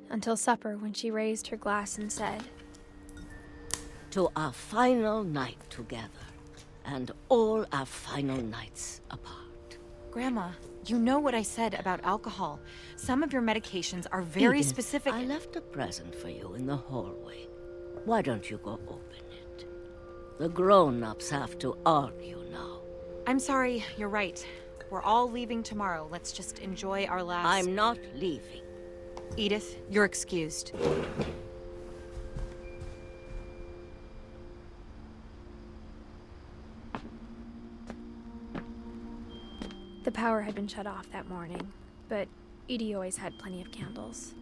until supper when she raised her glass and said, "To our final night together, and all our final nights apart." Grandma, you know what I said about alcohol. Some of your medications are very Edith, specific. I left a present for you in the hallway. Why don't you go open it? The grown-ups have to argue now. I'm sorry, you're right. We're all leaving tomorrow. Let's just enjoy our last... I'm not leaving. Edith, you're excused. The power had been shut off that morning, but Edie always had plenty of candles.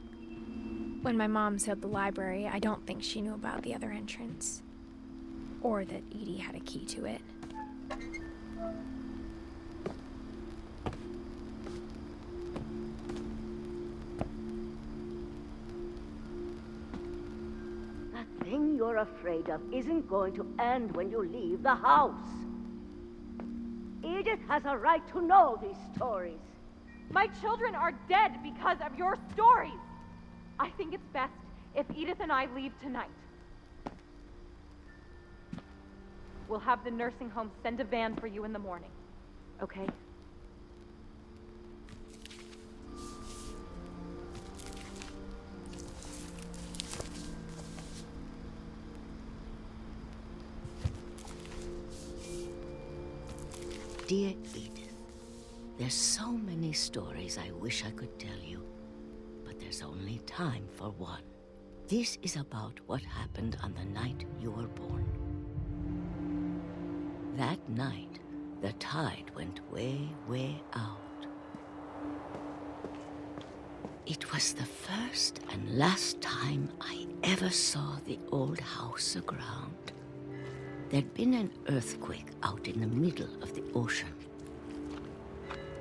When my mom sealed the library, I don't think she knew about the other entrance, or that Edie had a key to it. That thing you're afraid of isn't going to end when you leave the house. Edith has a right to know these stories. My children are dead because of your stories. I think it's best if Edith and I leave tonight. We'll have the nursing home send a van for you in the morning, okay? Dear Edith, there's so many stories I wish I could tell you, but there's only time for one. This is about what happened on the night you were born. That night, the tide went way, way out. It was the first and last time I ever saw the old house aground. There'd been an earthquake out in the middle of the ocean.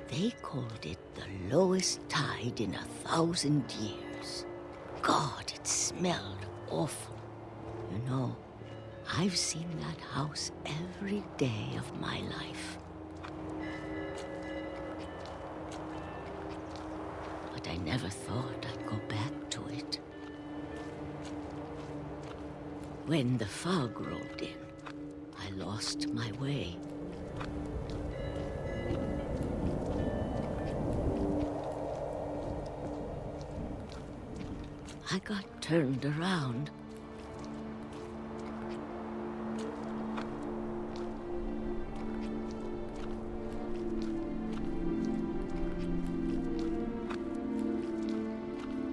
They called it the lowest tide in 1,000 years. God, it smelled awful. You know, I've seen that house every day of my life. But I never thought I'd go back to it. When the fog rolled in, I lost my way. I got turned around.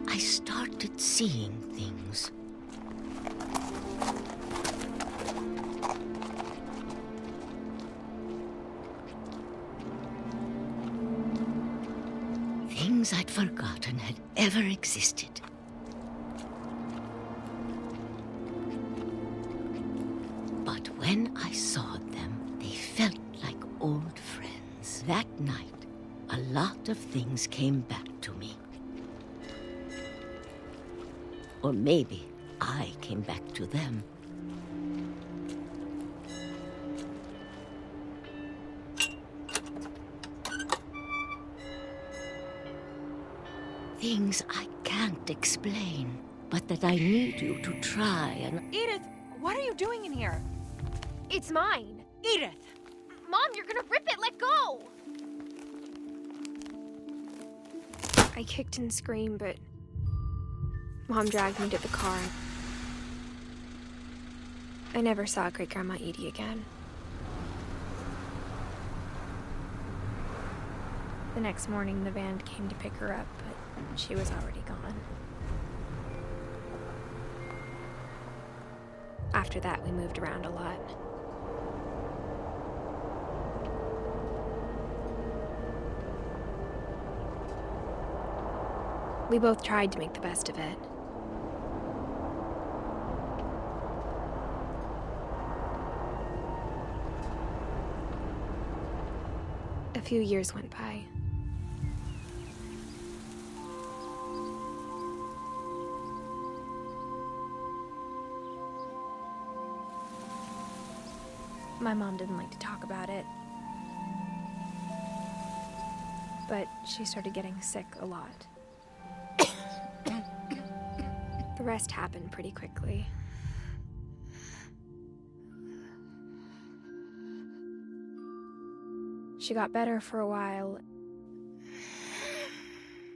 I started seeing things. Things I'd forgotten had ever existed. But when I saw them, they felt like old friends. That night, a lot of things came back to me. Or maybe I came back to them. Things I can't explain, but that I need you to try and... Edith, what are you doing in here? It's mine! Edith! Mom, you're gonna rip it! Let go! I kicked and screamed, but Mom dragged me to the car. I never saw Great-Grandma Edie again. The next morning, the van came to pick her up, but she was already gone. After that, we moved around a lot. We both tried to make the best of it. A few years went by. My mom didn't like to talk about it, but she started getting sick a lot. The rest happened pretty quickly. She got better for a while,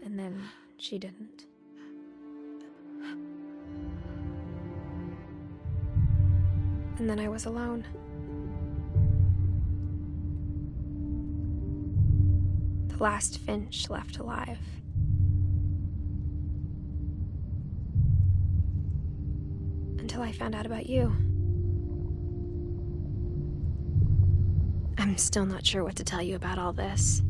and then she didn't. And then I was alone. The last Finch left alive. Until I found out about you. I'm still not sure what to tell you about all this.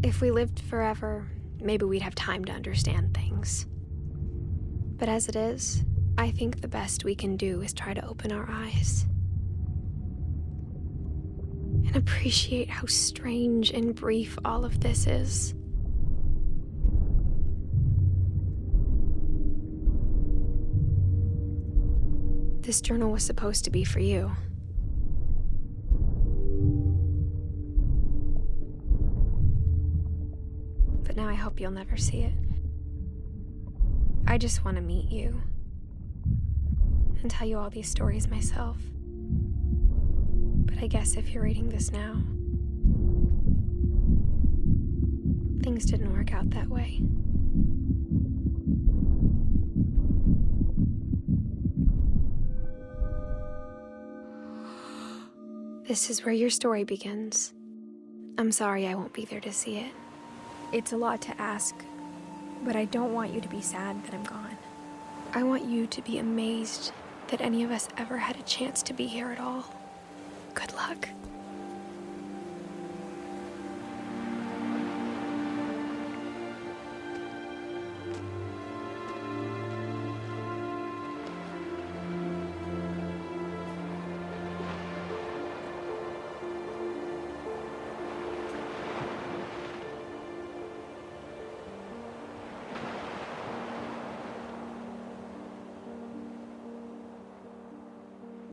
If we lived forever, maybe we'd have time to understand things. But as it is, I think the best we can do is try to open our eyes. And appreciate how strange and brief all of this is. This journal was supposed to be for you. But now I hope you'll never see it. I just want to meet you and tell you all these stories myself. But I guess if you're reading this now, things didn't work out that way. This is where your story begins. I'm sorry I won't be there to see it. It's a lot to ask, but I don't want you to be sad that I'm gone. I want you to be amazed that any of us ever had a chance to be here at all. Good luck.